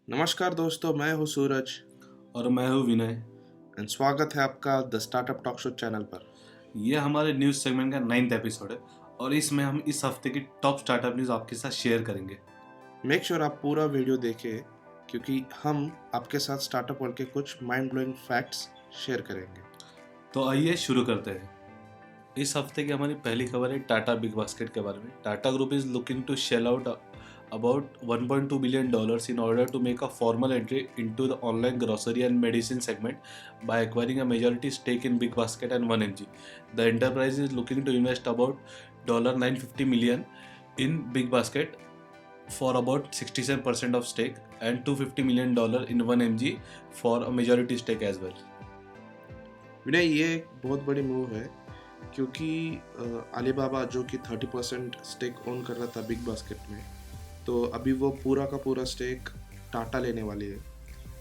नमस्कार दोस्तों, मैं हूँ सूरज और मैं हूँ विनय। एंड स्वागत है आपका the startup talk show channel पर। ये हमारे न्यूज़ सेगमेंट का 9th एपिसोड है और इसमें हम इस हफ्ते की टॉप स्टार्टअप न्यूज़ आपके साथ शेयर करेंगे। मेक श्योर आप पूरा वीडियो देखें क्योंकि हम आपके साथ स्टार्टअप वर्ल्ड के कुछ माइंड ब्लोइंग फैक्ट्स शेयर करेंगे। तो आइए शुरू करते हैं। इस हफ्ते की हमारी पहली खबर है टाटा बिग बास्केट के बारे में। Tata group is looking to shell out about $1.2 billion in order to make a formal entry into the online grocery and medicine segment by acquiring a majority stake in Big Basket and 1mg. The enterprise is looking to invest about $950 million in Big Basket for about 67% of stake and $250 million in 1mg for a majority stake as well. विनय, ये एक बहुत बड़ी move है क्योंकि Alibaba जो कि 30% stake own कर रहा था बिग बास्केट में, तो अभी वो पूरा का पूरा स्टेक टाटा लेने वाली है।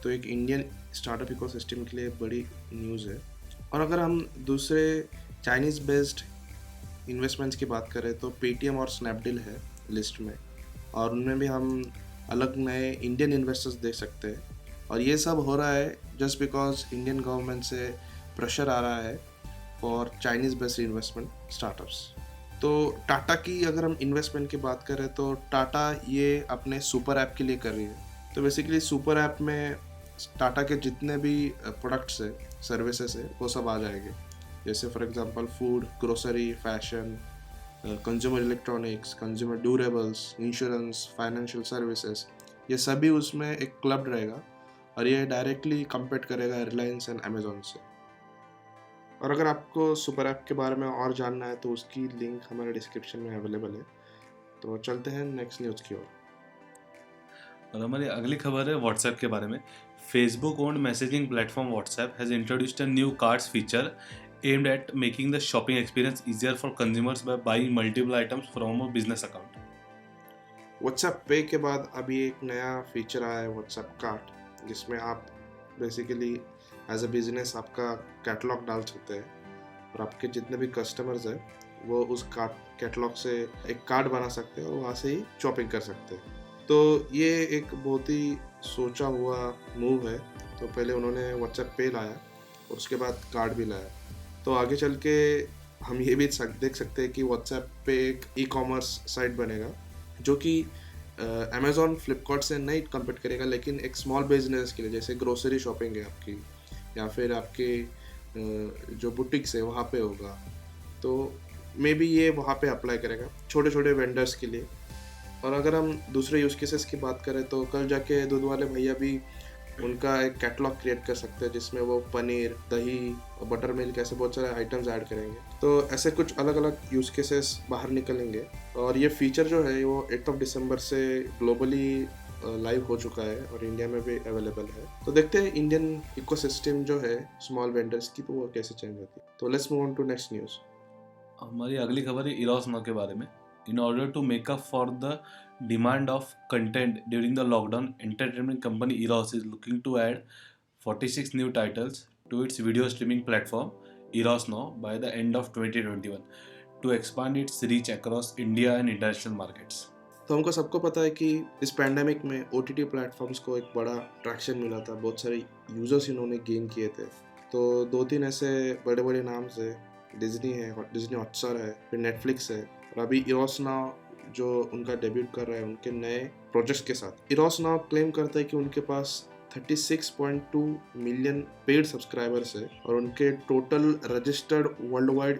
तो एक इंडियन स्टार्टअप इकोसिस्टम के लिए बड़ी न्यूज़ है। और अगर हम दूसरे चाइनीज़ बेस्ड इन्वेस्टमेंट्स की बात करें तो पेटीएम और स्नैपडील है लिस्ट में, और उनमें भी हम अलग नए इंडियन इन्वेस्टर्स देख सकते हैं। और ये सब हो रहा है जस्ट बिकॉज इंडियन गवर्नमेंट से प्रेशर आ रहा है for Chinese based investment startups. तो टाटा की अगर हम इन्वेस्टमेंट की बात करें तो टाटा ये अपने सुपर ऐप के लिए कर रही है। तो बेसिकली सुपर ऐप में टाटा के जितने भी प्रोडक्ट्स है, सर्विसेज है, वो सब आ जाएंगे। जैसे for example food, grocery, fashion, consumer electronics, consumer durables, insurance, financial services, ये सभी उसमें एक क्लब रहेगा और ये डायरेक्टली कम्पीट करेगा रिलायंस एंड अमेजोन से। और अगर आपको सुपर ऐप के बारे में और जानना है तो उसकी लिंक हमारे डिस्क्रिप्शन में अवेलेबल है। तो चलते हैं नेक्स्ट न्यूज़ की ओर। और हमारी अगली खबर है व्हाट्सएप के बारे में। Facebook owned messaging platform WhatsApp has introduced a new cards feature aimed at making the shopping experience easier for consumers by buying multiple items from a business account. WhatsApp पे के बाद अभी एक नया फीचर आया है व्हाट्सएप कार्ट, जिसमें आप बेसिकली एज अ बिजनेस आपका कैटलॉग डाल सकते हैं और आपके जितने भी कस्टमर्स हैं वो उस कार्ट कैटलॉग से एक कार्ड बना सकते हैं और वहाँ से ही शॉपिंग कर सकते हैं। तो ये एक बहुत ही सोचा हुआ मूव है। तो पहले उन्होंने व्हाट्सएप पे लाया और उसके बाद कार्ड भी लाया। तो आगे चल के हम ये भी देख सकते हैं कि व्हाट्सएप पे एक ई कॉमर्स साइट बनेगा जो कि अमेज़ॉन फ्लिपकार्ट से नहीं कम्पीट करेगा, लेकिन एक स्मॉल बिजनेस के लिए, जैसे ग्रोसरी शॉपिंग है आपकी या फिर आपके जो बुटीक्स है वहाँ पे होगा, तो मे बी ये वहाँ पे अप्लाई करेगा छोटे छोटे वेंडर्स के लिए। और अगर हम दूसरे यूज़ केसेस की बात करें तो कल जाके दूध वाले भैया भी उनका एक कैटलॉग क्रिएट कर सकते हैं जिसमें वो पनीर, दही और बटर मिल्क ऐसे बहुत सारे आइटम्स ऐड करेंगे। तो ऐसे कुछ अलग अलग यूज़ केसेस बाहर निकलेंगे और ये फीचर जो है वो 8 दिसंबर से ग्लोबली लाइव हो चुका है और इंडिया में भी अवेलेबल है। तो देखते हैं इंडियन इकोसिस्टम जो है स्मॉल वेंडर्स की, तो वो कैसे चेंज होती है। तो let's move on to next news. हमारी अगली खबर है इरोस नाउ के बारे में। In order to make up for the demand of content during the lockdown, entertainment company Eros is looking to add 46 new titles to its video streaming platform Eros Now by the end of 2021 to expand its reach across India and international markets. तो हमको सबको पता है कि इस pandemic में OTT platforms को एक बड़ा ट्रैक्शन मिला था, बहुत सारे यूजर्स इन्होंने गेन किए थे। तो दो तीन ऐसे बड़े बड़े नाम है, डिज्नी है, डिज्नी हॉटस्टार है, फिर नेटफ्लिक्स है, और अभी इरोस नाउ जो उनका डेब्यूट कर रहा है उनके नए प्रोजेक्ट्स के साथ। इरोस नाउ क्लेम करता है कि उनके पास 36.2 मिलियन पेड सब्सक्राइबर्स है और उनके टोटल रजिस्टर्ड वर्ल्ड वाइड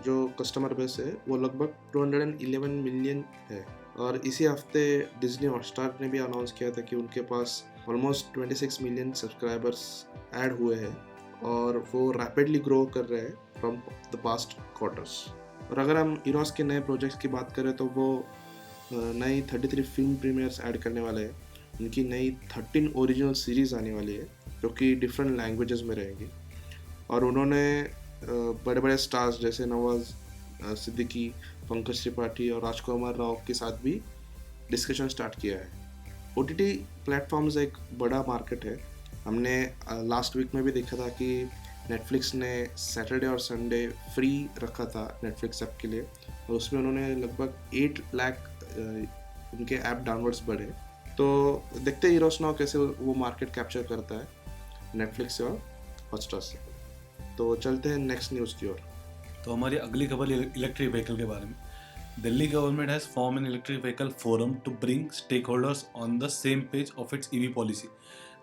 जो कस्टमर बेस है वो लगभग 211 मिलियन है। और इसी हफ्ते डिज्नी हॉटस्टार ने भी अनाउंस किया था कि उनके पास ऑलमोस्ट 26 मिलियन सब्सक्राइबर्स ऐड हुए हैं और वो रैपिडली ग्रो कर रहे हैं फ्रॉम द पास्ट क्वार्टर्स। और अगर हम इरोस के नए प्रोजेक्ट्स की बात करें तो वो नई 33 फिल्म प्रीमियर्स ऐड करने वाले हैं। उनकी नई 13 ओरिजिनल सीरीज़ आने वाली है जो कि डिफरेंट लैंग्वेजेस में रहेंगी। और उन्होंने बड़े बड़े स्टार्स जैसे नवाज सिद्दीकी, पंकज त्रिपाठी और राजकुमार राव के साथ भी डिस्कशन स्टार्ट किया है। ओटीटी प्लेटफॉर्म्स एक बड़ा मार्केट है। हमने लास्ट वीक में भी देखा था कि नेटफ्लिक्स ने सैटरडे और संडे फ्री रखा था नेटफ्लिक्स ऐप के लिए, और उसमें उन्होंने लगभग 8 लाख उनके ऐप डाउनलोड्स बढ़े। तो देखते हैं हीरोस नाउ कैसे वो मार्केट कैप्चर करता है नेटफ्लिक्स से और हॉटस्टार से। तो चलते हैं नेक्स्ट न्यूज़ की ओर। तो हमारी अगली खबर इलेक्ट्रिक व्हीकल के बारे में। Delhi government has form an electric vehicle forum to bring stakeholders on the same page of its EV policy.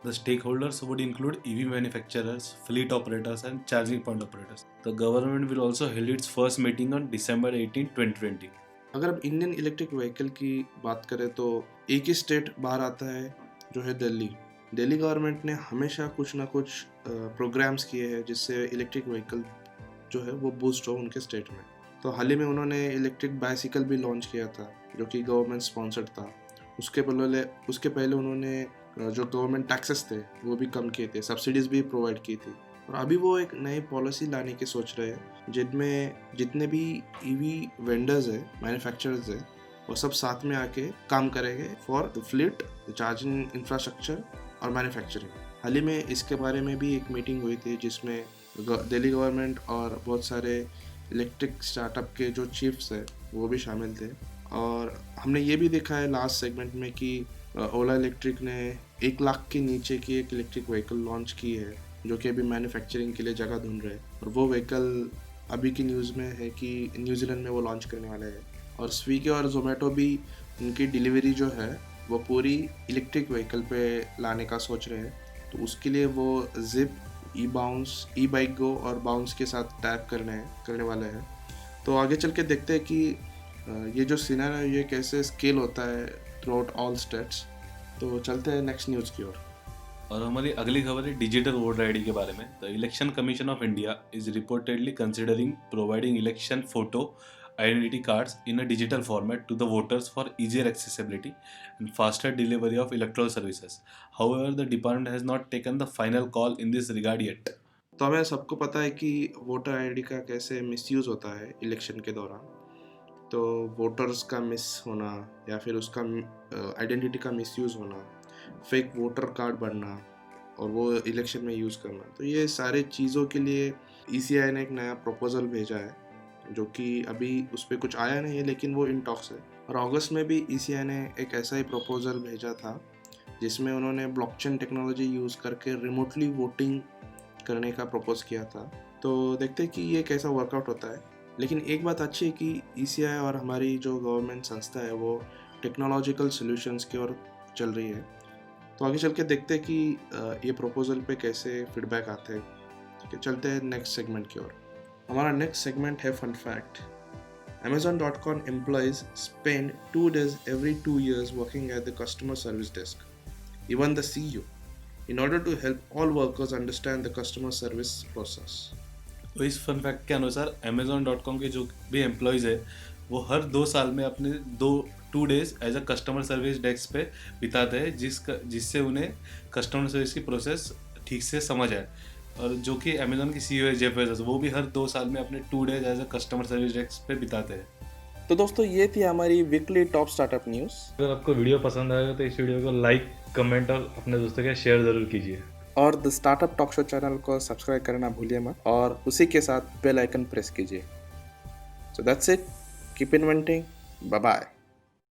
The stakeholders would include EV manufacturers, fleet operators, and charging point operators. The government will also hold its first meeting on December 18, 2020. अगर अब Indian electric vehicle की बात करें तो एक ही state बाहर आता है जो है दिल्ली। दिल्ली गवर्नमेंट ने हमेशा कुछ ना कुछ प्रोग्राम्स किए हैं जिससे इलेक्ट्रिक व्हीकल जो है वो बूस्ट हो उनके स्टेट में। तो हाल ही में उन्होंने इलेक्ट्रिक बाइसिकल भी लॉन्च किया था जो कि गवर्नमेंट स्पॉन्सर्ड था। उसके पहले उन्होंने जो गवर्नमेंट टैक्सेस थे वो भी कम किए थे, सब्सिडीज़ भी प्रोवाइड की थी। और अभी वो एक नई पॉलिसी लाने की सोच रहे हैं जिनमें जितने भी EV वेंडर्स है, मैन्युफैक्चरर्स है, वो सब साथ में आके काम करेंगे for the fleet, the charging infrastructure और मैन्युफैक्चरिंग। हाल ही में इसके बारे में भी एक मीटिंग हुई थी जिसमें दिल्ली गवर्नमेंट और बहुत सारे इलेक्ट्रिक स्टार्टअप के जो चीफ्स है वो भी शामिल थे। और हमने ये भी देखा है लास्ट सेगमेंट में कि ओला इलेक्ट्रिक ने 1 लाख के नीचे की एक इलेक्ट्रिक व्हीकल लॉन्च की है जो कि अभी मैन्युफैक्चरिंग के लिए जगह ढूंढ रहे हैं। और वो व्हीकल अभी की न्यूज़ में है कि न्यूजीलैंड में वो लॉन्च करने वाले हैं। और स्विगी और जोमेटो भी उनकी डिलीवरी जो है वो पूरी इलेक्ट्रिक व्हीकल पे लाने का सोच रहे हैं। तो उसके लिए वो जिप, ई-बाउंस, ई-बाइक गो और बाउंस के साथ टैप करने वाले हैं। तो आगे चल के देखते हैं कि ये जो सिनेरियो है ये कैसे स्केल होता है थ्रू ऑल स्टेट्स। तो चलते हैं नेक्स्ट न्यूज़ की ओर। और हमारी अगली खबर है डिजिटल वोटर आईडी के बारे में। The election commission of India is reportedly considering providing election photo identity cards in a digital format to the voters for easier accessibility and faster delivery of electoral services. However, the department has not taken the final call in this regard yet. तो हमें सबको पता है कि voter ID का कैसे misuse होता है इलेक्शन के दौरान। तो वोटर्स का मिस होना या फिर उसका आइडेंटिटी का मिसयूज़ होना, फेक वोटर कार्ड बनना और वो इलेक्शन में यूज़ करना, तो ये सारे चीज़ों के लिए ECI ने एक नया प्रपोजल भेजा है जो कि अभी उस पर कुछ आया नहीं है लेकिन वो इन टॉक्स है। और अगस्त में भी ECI ने एक ऐसा ही प्रपोजल भेजा था जिसमें उन्होंने ब्लॉकचेन टेक्नोलॉजी यूज़ करके रिमोटली वोटिंग करने का प्रपोज किया था। तो देखते हैं कि ये कैसा वर्कआउट होता है। लेकिन एक बात अच्छी है कि ECI और हमारी जो गवर्नमेंट संस्था है वो टेक्नोलॉजिकल सॉल्यूशंस की ओर चल रही है। तो आगे चल के देखते हैं कि ये प्रपोजल पे कैसे फीडबैक आते हैं। ठीक है, चलते हैं नेक्स्ट सेगमेंट की ओर। हमारा नेक्स्ट सेगमेंट है fun fact. Amazon.com employees spend 2 days every 2 years working at the customer service desk, even the CEO, in order to help all workers understand the customer service process. तो इस fun fact के अनुसार Amazon.com के जो भी employees है वो हर 2 साल में अपने 2 days as a customer service desk पे बिताते हैं जिससे उन्हें कस्टमर सर्विस की प्रोसेस ठीक से समझ आए। और जो कि अमेज़न की CEO है जेफ बेजोस, वो भी हर 2 साल में अपने 2 days as a customer service desk पे बिताते हैं। तो दोस्तों ये थी हमारी वीकली टॉप स्टार्टअप न्यूज़। अगर आपको वीडियो पसंद आएगा तो इस वीडियो को लाइक, कमेंट और अपने दोस्तों के शेयर ज़रूर कीजिए। और the startup talk show channel को सब्सक्राइब करना भूलिए मत और उसी के साथ बेल आइकन प्रेस कीजिए। So that's it, keep inventing, bye bye.